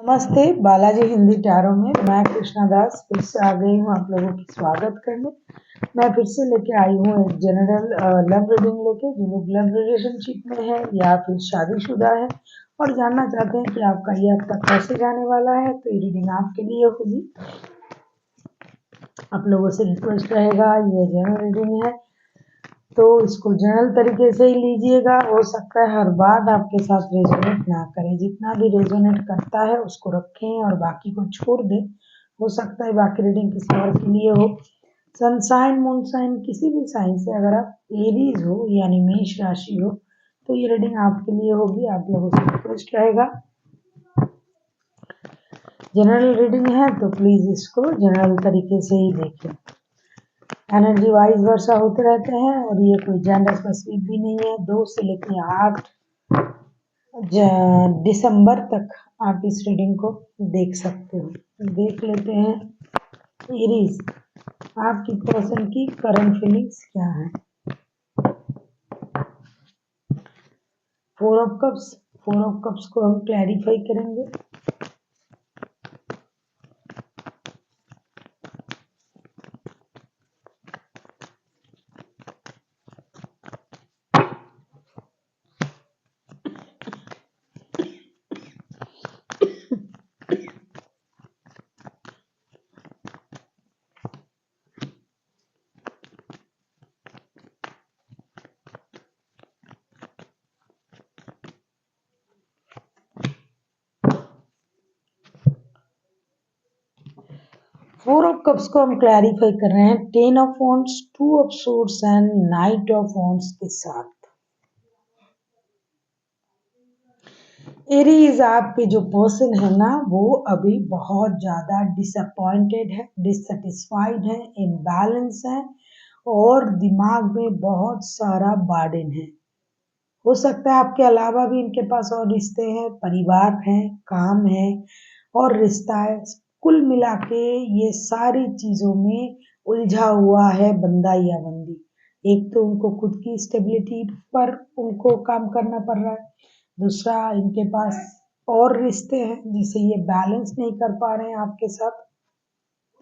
नमस्ते, बालाजी हिंदी टैरो में मैं कृष्णा दास फिर से आ गई हूँ आप लोगों की स्वागत करने। मैं फिर से लेके आई हूँ एक जनरल लव रीडिंग लेके, जो लोग लव रिलेशनशिप में है या फिर शादीशुदा है और जानना चाहते हैं कि आपका ये हफ्ता कैसे जाने वाला है, तो ये रीडिंग आपके लिए होगी। आप लोगों से रिक्वेस्ट रहेगा, ये जनरल रीडिंग है तो इसको जनरल तरीके से ही लीजिएगा। हो सकता है हर बात आपके साथ रेजोनेट ना करे, जितना भी रेजोनेट करता है उसको रखें और बाकी को छोड़ दें। हो सकता है बाकी रीडिंग किसी और के लिए हो। सन साइन, मून साइन, किसी भी साइन से अगर आप एरीज हो यानी मेष राशि हो तो ये रीडिंग आपके लिए होगी। आप लोगों से रिक्वेस्ट रहेगा, जनरल रीडिंग है तो प्लीज इसको जनरल तरीके से ही देखें। एनर्जी वाइज वर्षा होते रहते हैं और ये कोई जेंडर स्पेसिफिक भी नहीं है। 2 से लेकर 8 दिसंबर तक आप इस रीडिंग को देख सकते हो। देख लेते हैं एरीज, आपकी पर्सन की करंट फीलिंग्स क्या है। 4 ऑफ कप्स को हम क्लैरिफाई करेंगे। फोर ऑफ कप्स को हम क्लैरिफाई कर रहे हैं 10 of wands, 2 of swords and night of wands के साथ। एरीज, आपके जो पर्सन है ना वो अभी बहुत ज्यादा डिसअपॉइंटेड है, डिससेटिस्फाइड है, इम्बैलेंस है और दिमाग में बहुत सारा बर्डन है। हो सकता है आपके अलावा भी इनके पास और रिश्ते हैं, परिवार है, काम है और रिश्ता है। कुल मिला के ये सारी चीजों में उलझा हुआ है बंदा या बंदी। एक तो उनको खुद की स्टेबिलिटी पर उनको काम करना पड़ रहा है, दूसरा इनके पास और रिश्ते हैं जिसे ये बैलेंस नहीं कर पा रहे हैं आपके साथ,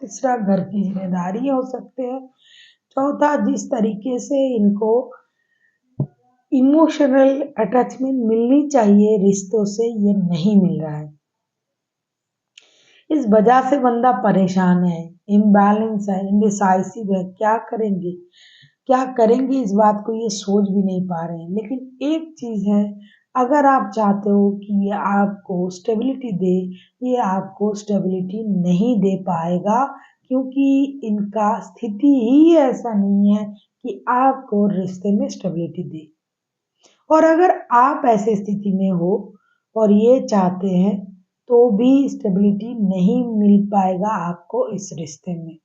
तीसरा घर की जिम्मेदारी हो सकते हैं, चौथा जिस तरीके से इनको इमोशनल अटैचमेंट मिलनी चाहिए रिश्तों से ये नहीं मिल रहा है। इस वजह से बंदा परेशान है, इम्बैलेंस है, इंडिसाइसिव है। क्या करेंगे इस बात को ये सोच भी नहीं पा रहे हैं। लेकिन एक चीज है, अगर आप चाहते हो कि ये आपको स्टेबिलिटी दे, ये आपको स्टेबिलिटी नहीं दे पाएगा क्योंकि इनका स्थिति ही ऐसा नहीं है कि आपको रिश्ते में स्टेबिलिटी दे। और अगर आप ऐसे स्थिति में हो और ये चाहते हैं तो भी स्टेबिलिटी नहीं मिल पाएगा आपको इस रिश्ते में।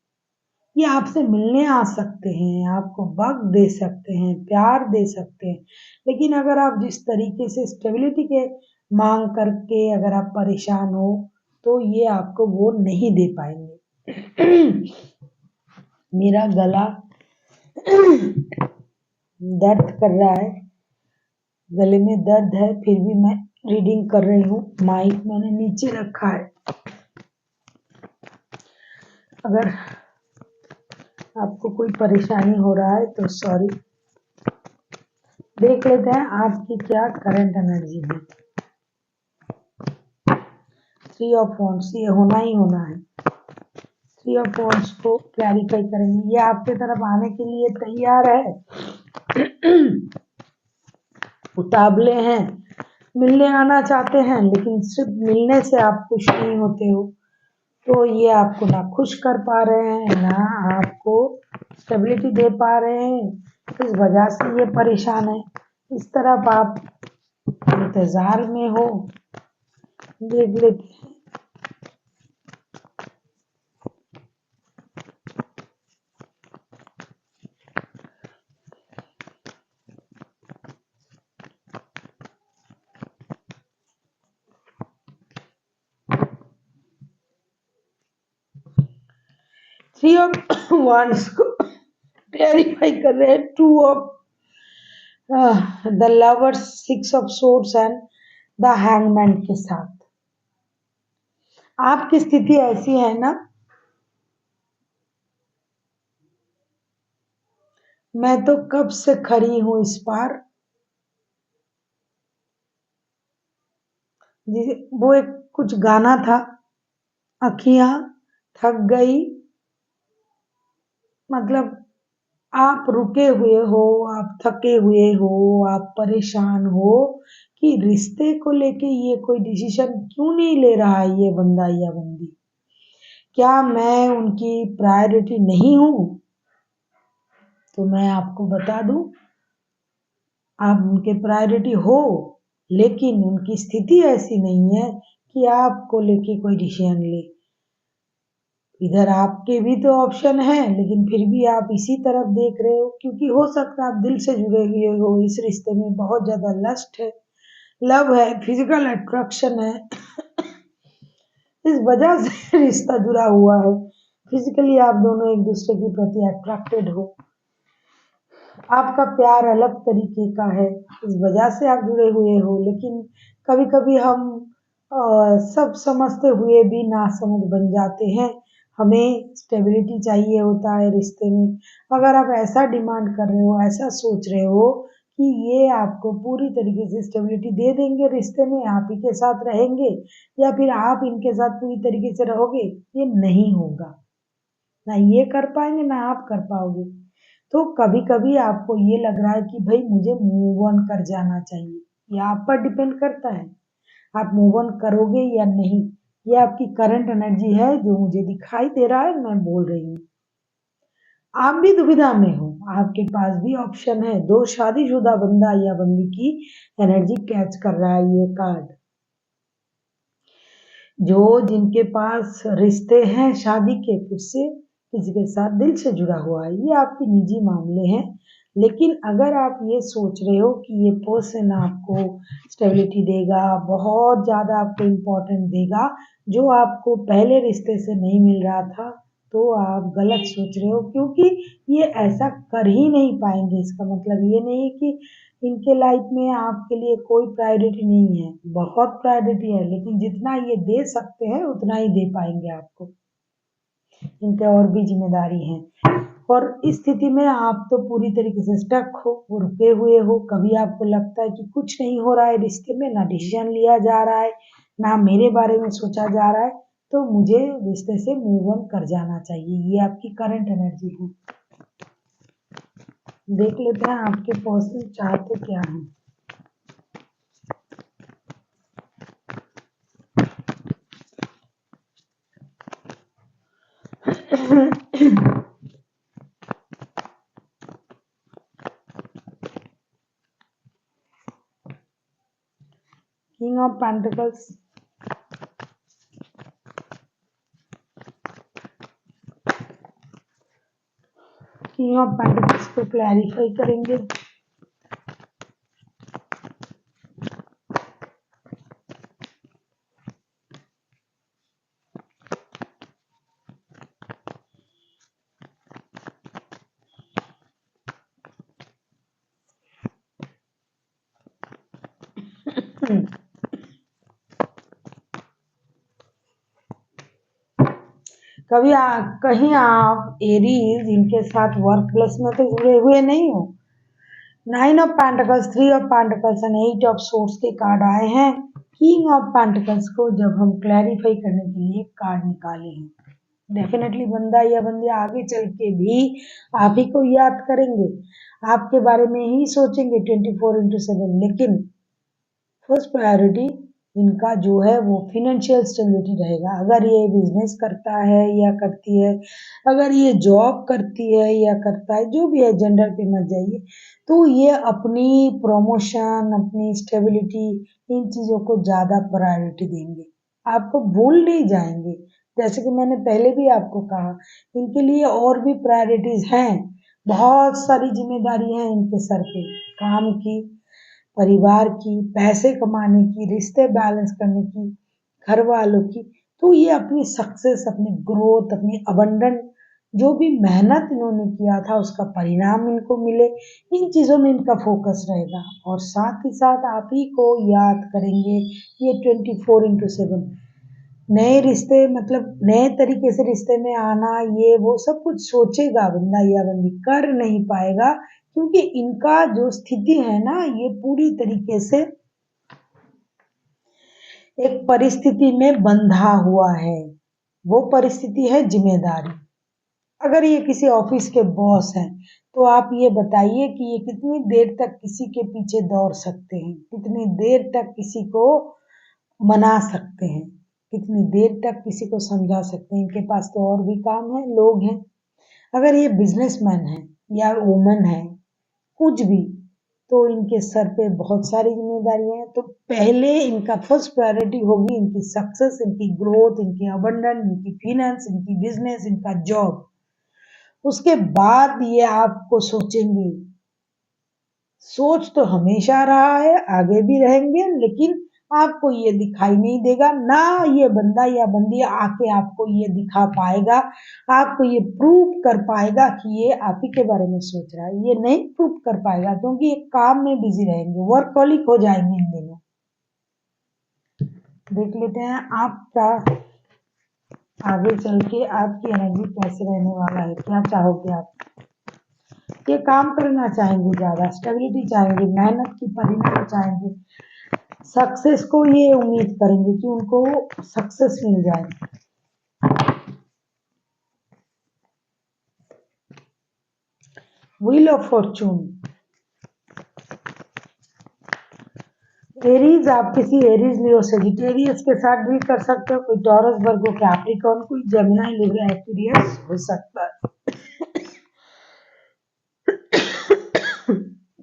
ये आपसे मिलने आ सकते हैं, आपको वक्त दे सकते हैं, प्यार दे सकते हैं, लेकिन अगर आप जिस तरीके से स्टेबिलिटी के मांग करके अगर आप परेशान हो तो ये आपको वो नहीं दे पाएंगे। मेरा गला दर्द कर रहा है, गले में दर्द है, फिर भी मैं रीडिंग कर रही हूँ। माइक मैंने नीचे रखा है। अगर आपको कोई परेशानी हो रहा है तो सॉरी। देख लेते हैं आपकी क्या करंट एनर्जी है। 3 ऑफ वॉन्ड्स, ये होना ही होना है। 3 ऑफ वॉन्ड्स को क्लैरिफाई करेंगे। ये आपके तरफ आने के लिए तैयार है, उतावले हैं, मिलने आना चाहते हैं, लेकिन सिर्फ मिलने से आप खुश नहीं होते हो। तो ये आपको ना खुश कर पा रहे हैं, ना आपको स्टेबिलिटी दे पा रहे हैं, इस वजह से ये परेशान है। इस तरफ आप इंतजार में हो। देख लेते हैं। 3 ऑफ वॉन्ड्स को क्लैरिफाई कर रहे हैं 2 of the lovers, 6 of swords and the hangman के साथ। आपकी स्थिति ऐसी है ना, मैं तो कब से खड़ी हूँ इस पार। वो एक कुछ गाना था, अखियां थक गई, मतलब आप रुके हुए हो, आप थके हुए हो, आप परेशान हो कि रिश्ते को लेके ये कोई डिसीजन क्यों नहीं ले रहा है ये बंदा या बंदी। क्या मैं उनकी प्रायोरिटी नहीं हूँ? तो मैं आपको बता दूं, आप उनके प्रायोरिटी हो, लेकिन उनकी स्थिति ऐसी नहीं है कि आपको लेके कोई डिसीजन ले। इधर आपके भी तो ऑप्शन है, लेकिन फिर भी आप इसी तरफ देख रहे हो, क्योंकि हो सकता है आप दिल से जुड़े हुए हो इस रिश्ते में, बहुत ज्यादा लस्ट है, लव है, फिजिकल अट्रैक्शन है। इस वजह से रिश्ता जुड़ा हुआ है। फिजिकली आप दोनों एक दूसरे के प्रति अट्रैक्टेड हो, आपका प्यार अलग तरीके का है, इस वजह से आप जुड़े हुए हो। लेकिन कभी कभी हम सब समझते हुए भी नासमझ बन जाते हैं। हमें स्टेबिलिटी चाहिए होता है रिश्ते में। अगर आप ऐसा डिमांड कर रहे हो, ऐसा सोच रहे हो कि ये आपको पूरी तरीके से स्टेबिलिटी दे देंगे रिश्ते में, आप ही के साथ रहेंगे, या फिर आप इनके साथ पूरी तरीके से रहोगे, ये नहीं होगा। ना ये कर पाएंगे, ना आप कर पाओगे। तो कभी कभी आपको ये लग रहा है कि भाई मुझे मूव ऑन कर जाना चाहिए, ये आप पर डिपेंड करता है, आप मूव ऑन करोगे या नहीं। ये आपकी करंट एनर्जी है जो मुझे दिखाई दे रहा है, मैं बोल रही हूँ। आप भी दुविधा में हो, आपके पास भी ऑप्शन है। दो शादीशुदा बंदा या बंदी की एनर्जी कैच कर रहा है ये कार्ड। जो जिनके पास रिश्ते हैं शादी के, फिर से किसी के साथ दिल से जुड़ा हुआ है, ये आपके निजी मामले हैं। लेकिन अगर आप ये सोच रहे हो कि ये पर्सन आपको स्टेबिलिटी देगा, बहुत ज़्यादा आपको इम्पोर्टेंट देगा, जो आपको पहले रिश्ते से नहीं मिल रहा था, तो आप गलत सोच रहे हो, क्योंकि ये ऐसा कर ही नहीं पाएंगे। इसका मतलब ये नहीं कि इनके लाइफ में आपके लिए कोई प्रायोरिटी नहीं है, बहुत प्रायोरिटी है, लेकिन जितना ये दे सकते हैं उतना ही दे पाएंगे आपको। इनके और भी जिम्मेदारी है, और इस स्थिति में आप तो पूरी तरीके से स्टक हो, वो रुके हुए हो। कभी आपको लगता है कि कुछ नहीं हो रहा है रिश्ते में, ना डिसीजन लिया जा रहा है, ना मेरे बारे में सोचा जा रहा है, तो मुझे रिश्ते से मूव ऑन कर जाना चाहिए। ये आपकी करंट एनर्जी है। देख लेते हैं आपके पर्सन चाहते क्या हैं। King of pentacles, king of pentacles को क्लैरिफाई करेंगे। कहीं आप एरीज इनके साथ वर्क प्लेस में तो जुड़े हुए नहीं हो। Nine of pentacles, three of pentacles and eight of swords के कार्ड आए हैं। किंग ऑफ पेंटिकल्स को जब हम क्लैरिफाई करने के लिए कार्ड निकाले हैं, डेफिनेटली बंदा या बंदी आगे चल के भी आप ही को याद करेंगे, आपके बारे में ही सोचेंगे 24/7। लेकिन फर्स्ट प्रायोरिटी इनका जो है वो फिनेंशियल स्टेबिलिटी रहेगा। अगर ये बिजनेस करता है या करती है, अगर ये जॉब करती है या करता है, जो भी है, जेंडर पे मत जाइए, तो ये अपनी प्रमोशन, अपनी स्टेबिलिटी, इन चीज़ों को ज़्यादा प्रायोरिटी देंगे, आपको भूल नहीं जाएंगे। जैसे कि मैंने पहले भी आपको कहा, इनके लिए और भी प्रायोरिटीज हैं, बहुत सारी जिम्मेदारी है इनके सर पे, काम की, परिवार की, पैसे कमाने की, रिश्ते बैलेंस करने की, घर वालों की। तो ये अपनी सक्सेस, अपनी ग्रोथ, अपनी अबंडेंट, जो भी मेहनत इन्होंने किया था उसका परिणाम इनको मिले, इन चीज़ों में इनका फोकस रहेगा। और साथ ही साथ आप ही को याद करेंगे ये 24/7। नए रिश्ते मतलब नए तरीके से रिश्ते में आना, ये वो सब कुछ सोचेगा बंदा या बंदी, कर नहीं पाएगा क्योंकि इनका जो स्थिति है ना, ये पूरी तरीके से एक परिस्थिति में बंधा हुआ है। वो परिस्थिति है जिम्मेदारी। अगर ये किसी ऑफिस के बॉस हैं, तो आप ये बताइए कि ये कितनी देर तक किसी के पीछे दौड़ सकते हैं, कितनी देर तक किसी को मना सकते हैं, कितनी देर तक किसी को समझा सकते हैं। इनके पास तो और भी काम है, लोग हैं। अगर ये बिजनेसमैन है या वुमन है, कुछ भी, तो इनके सर पे बहुत सारी जिम्मेदारियां हैं। तो पहले इनका फर्स्ट प्रायोरिटी होगी इनकी सक्सेस, इनकी ग्रोथ, इनकी अबंडेंस, इनकी फिनेंस, इनकी बिजनेस, इनका जॉब। उसके बाद ये आपको सोचेंगे। सोच तो हमेशा रहा है, आगे भी रहेंगे, लेकिन आपको ये दिखाई नहीं देगा ना। ये बंदा या बंदी आके आपको ये दिखा पाएगा, आपको ये प्रूव कर पाएगा कि ये आप ही के बारे में सोच रहा है। ये नहीं प्रूव कर पाएगा क्योंकि ये काम में बिजी रहेंगे, वर्कहोलिक हो जाएंगे इन दिनों। देख लेते हैं आपका आगे चल के आपकी एनर्जी कैसे रहने वाला है, क्या चाहोगे आप। ये काम करना चाहेंगे, ज्यादा स्टेबिलिटी चाहेंगे, मेहनत की परिणाम चाहेंगे, सक्सेस को ये उम्मीद करेंगे कि उनको सक्सेस मिल जाए। Wheel of Fortune. एरीज, आप किसी एरीज लियो सेजिटेरियस के साथ डील कर सकते हो, कोई टॉरस, वर्गो, कैप्रिकॉर्न, कोई जेमिनी, लिब्रा, एक्वेरियस हो सकता है।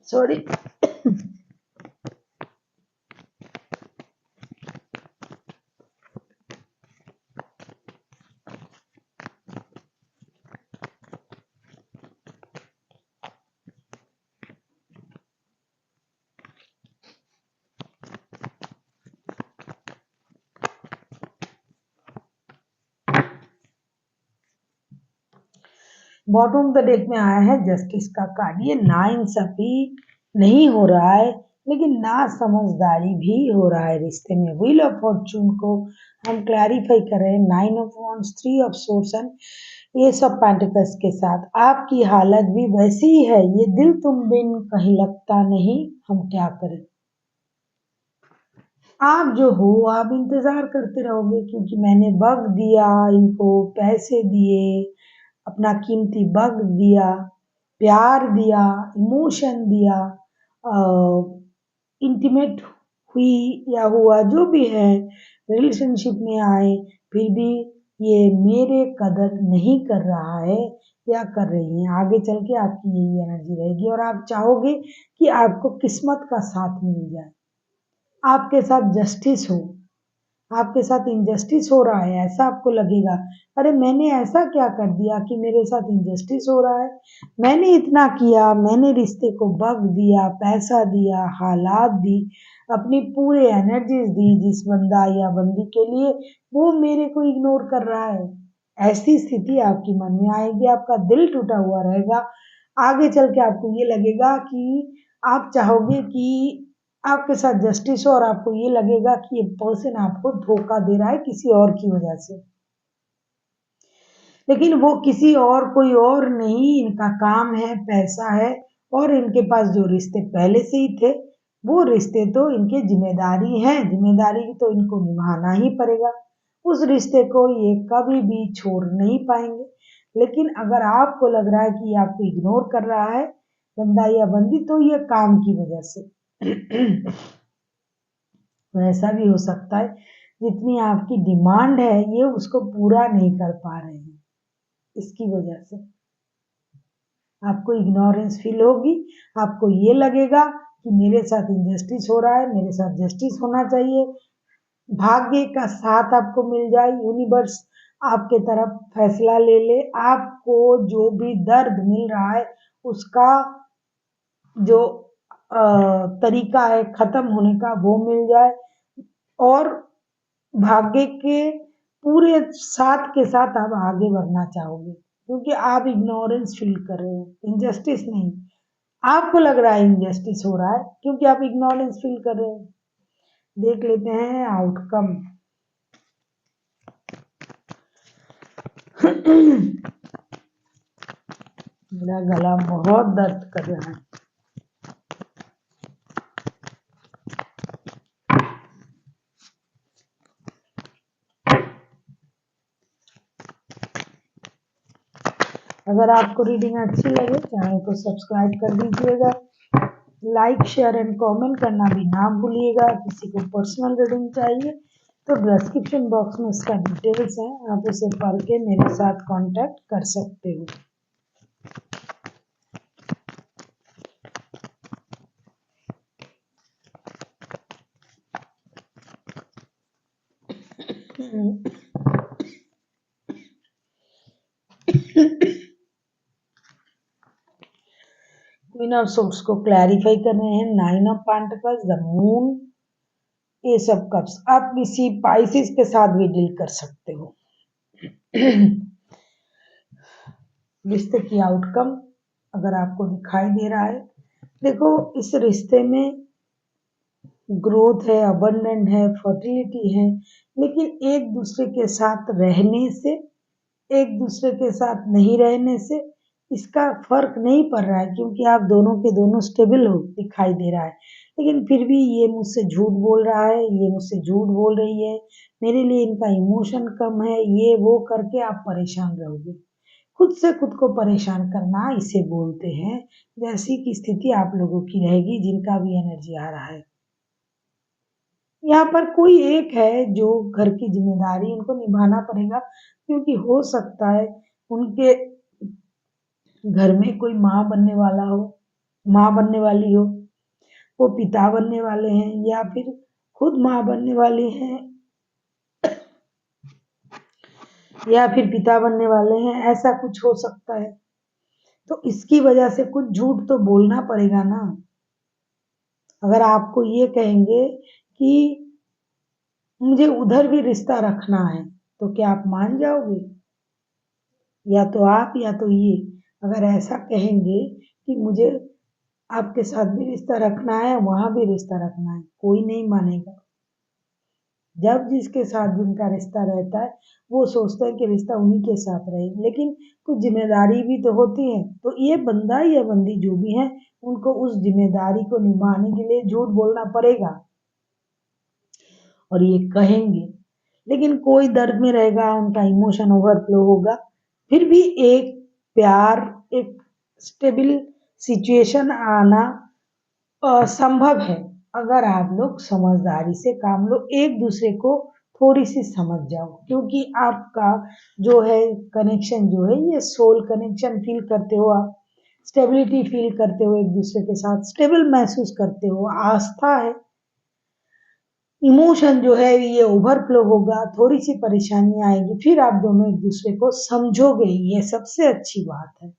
Sorry. Bottom of the deck में आया है जस्टिस का कार्ड। ये नाइंसाफी नहीं हो रहा है, लेकिन ना समझदारी भी हो रहा है रिश्ते में। व्हील ऑफ फॉर्चून को हम क्लैरिफाई कर रहे हैं 9 of wands, 3 of source and S of pentacles के साथ। आपकी हालत भी वैसी ही है, ये दिल तुम बिन कहीं लगता नहीं, हम क्या करें। आप जो हो, आप इंतजार करते रहोगे क्योंकि मैंने वक्त दिया इनको, पैसे दिए, अपना कीमती वक्त दिया, प्यार दिया, इमोशन दिया, इंटीमेट हुई या हुआ जो भी है, रिलेशनशिप में आए, फिर भी ये मेरे कदर नहीं कर रहा है या कर रही है। आगे चल के आपकी यही एनर्जी रहेगी और आप चाहोगे कि आपको किस्मत का साथ मिल जाए, आपके साथ जस्टिस हो, आपके साथ इनजस्टिस हो रहा है, ऐसा आपको लगेगा। अरे मैंने ऐसा क्या कर दिया कि मेरे साथ इनजस्टिस हो रहा है। मैंने इतना किया, मैंने रिश्ते को वक्त दिया, पैसा दिया, हालात दी, अपनी पूरी एनर्जीज दी जिस बंदा या बंदी के लिए, वो मेरे को इग्नोर कर रहा है। ऐसी स्थिति आपके मन में आएगी, आपका दिल टूटा हुआ रहेगा। आगे चल के आपको ये लगेगा कि आप चाहोगे कि आपके साथ जस्टिस हो और आपको ये लगेगा कि ये पर्सन आपको धोखा दे रहा है किसी और की वजह से। लेकिन वो किसी और कोई और नहीं, इनका काम है, पैसा है, और इनके पास जो रिश्ते पहले से ही थे, वो रिश्ते तो इनके जिम्मेदारी हैं, जिम्मेदारी तो इनको निभाना ही पड़ेगा। उस रिश्ते को ये कभी भी छोड़ नहीं पाएंगे। लेकिन अगर आपको लग रहा है कि ये आपको इग्नोर कर रहा है बंदा या बंदी, तो ये काम की वजह से वैसा भी हो सकता है जितनी आपकी डिमांड है ये उसको पूरा नहीं कर पा रहे हैं, इसकी वजह से आपको इग्नोरेंस फील होगी। आपको ये लगेगा कि मेरे साथ इनजस्टिस हो रहा है, मेरे साथ जस्टिस होना चाहिए। भाग्य का साथ आपको मिल जाए, यूनिवर्स आपके तरफ फैसला ले ले, आपको जो भी दर्द मिल रहा है उसका जो तरीका है खत्म होने का वो मिल जाए, और भाग्य के पूरे साथ के साथ आप आगे बढ़ना चाहोगे क्योंकि आप इग्नोरेंस फील कर रहे हो, इनजस्टिस नहीं। आपको लग रहा है इनजस्टिस हो रहा है क्योंकि आप इग्नोरेंस फील कर रहे हो। देख लेते हैं आउटकम। मेरा गला बहुत दर्द कर रहा है। अगर आपको रीडिंग अच्छी लगे चैनल को सब्सक्राइब कर दीजिएगा, लाइक शेयर एंड कमेंट करना भी ना भूलिएगा। किसी को पर्सनल रीडिंग चाहिए तो डिस्क्रिप्शन बॉक्स में इसका डिटेल्स है, आप उसे पढ़ के मेरे साथ कांटेक्ट कर सकते हो। क्वीन ऑफ सोर्ड्स को क्लैरिफाई कर रहे हैं, nine of pentacles, the moon, ये सब कप्स। आप किसी पाइसिस के साथ भी डील कर सकते हो। रिश्ते की आउटकम अगर आपको दिखाई दे रहा है, देखो इस रिश्ते में ग्रोथ है, अबंडेंट है, फर्टिलिटी है, लेकिन एक दूसरे के साथ रहने से, एक दूसरे के साथ नहीं रहने से इसका फर्क नहीं पड़ रहा है, क्योंकि आप दोनों के दोनों स्टेबल हो दिखाई दे रहा है। लेकिन फिर भी ये मुझसे झूठ बोल रहा है, ये मुझसे झूठ बोल रही है, मेरे लिए इनका इमोशन कम है, ये वो करके आप परेशान रहोगे। खुद से खुद को परेशान करना इसे बोलते हैं। जैसी की स्थिति आप लोगों की रहेगी, जिनका भी एनर्जी आ रहा है, यहाँ पर कोई एक है जो घर की जिम्मेदारी इनको निभाना पड़ेगा, क्योंकि हो सकता है उनके घर में कोई माँ बनने वाला हो, माँ बनने वाली हो, वो पिता बनने वाले हैं, या फिर खुद माँ बनने वाली हैं, या फिर पिता बनने वाले हैं, ऐसा कुछ हो सकता है। तो इसकी वजह से कुछ झूठ तो बोलना पड़ेगा ना। अगर आपको ये कहेंगे कि मुझे उधर भी रिश्ता रखना है, तो क्या आप मान जाओगे? या तो आप या तो ये। अगर ऐसा कहेंगे कि मुझे आपके साथ भी रिश्ता रखना है, वहां भी रिश्ता रखना है, कोई नहीं मानेगा। जब जिसके साथ जिनका रिश्ता रहता है वो सोचता है कि रिश्ता उन्हीं के साथ रहे, लेकिन कुछ जिम्मेदारी भी तो होती है। तो ये बंदा या बंदी जो भी है, उनको उस जिम्मेदारी को निभाने के लिए झूठ बोलना पड़ेगा, और ये कहेंगे। लेकिन कोई दर्द में रहेगा, उनका इमोशन ओवरफ्लो होगा, फिर भी एक प्यार, एक स्टेबल सिचुएशन आना संभव है, अगर आप लोग समझदारी से काम लो, एक दूसरे को थोड़ी सी समझ जाओ। क्योंकि आपका जो है कनेक्शन जो है, ये सोल कनेक्शन फील करते हो आप, स्टेबिलिटी फील करते हो, एक दूसरे के साथ स्टेबल महसूस करते हो, आस्था है। इमोशन जो है ये ओवरफ्लो होगा, थोड़ी सी परेशानी आएगी, फिर आप दोनों एक दूसरे को समझोगे, ये सबसे अच्छी बात है।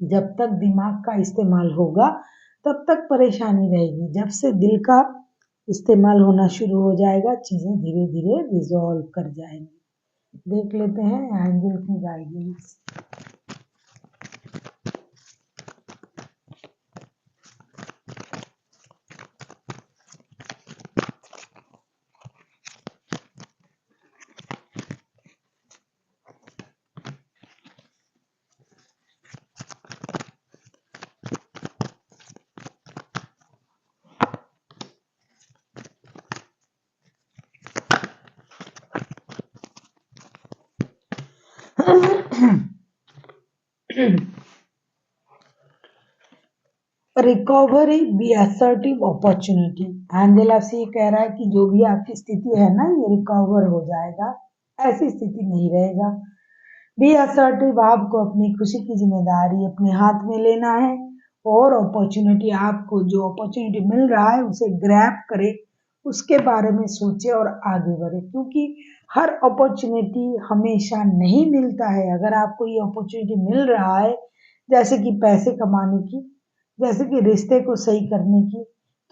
जब तक दिमाग का इस्तेमाल होगा तब तक परेशानी रहेगी, जब से दिल का इस्तेमाल होना शुरू हो जाएगा, चीजें धीरे धीरे रिजॉल्व कर जाएंगी। देख लेते हैं एंजल की guidance. Recovery be assertive opportunity. Angela से ये कह रहा है कि जो भी आपकी स्थिति है ना, ये रिकवर हो जाएगा, ऐसी स्थिति नहीं रहेगा। बी असर्टिव, आपको अपनी खुशी की जिम्मेदारी अपने हाथ में लेना है, और अपॉर्चुनिटी, आपको जो अपॉर्चुनिटी मिल रहा है उसे ग्रैब करे, उसके बारे में सोचे और आगे बढ़े, क्योंकि हर अपॉर्चुनिटी हमेशा नहीं मिलता है। अगर आपको ये अपॉर्चुनिटी मिल रहा है, जैसे कि पैसे कमाने की, जैसे कि रिश्ते को सही करने की,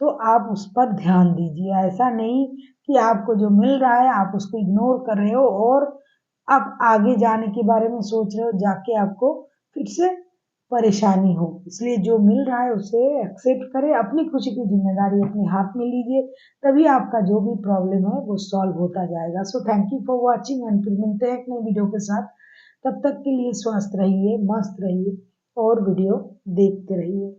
तो आप उस पर ध्यान दीजिए। ऐसा नहीं कि आपको जो मिल रहा है आप उसको इग्नोर कर रहे हो और आप आगे जाने के बारे में सोच रहे हो, जाके आपको फिर से परेशानी हो। इसलिए जो मिल रहा है उसे एक्सेप्ट करें, अपनी खुशी की ज़िम्मेदारी अपने हाथ में लीजिए, तभी आपका जो भी प्रॉब्लम है वो सॉल्व होता जाएगा। So thank you for watching and फिर मिलते हैं एक नई वीडियो के साथ। तब तक के लिए स्वस्थ रहिए, मस्त रहिए और वीडियो देखते रहिए।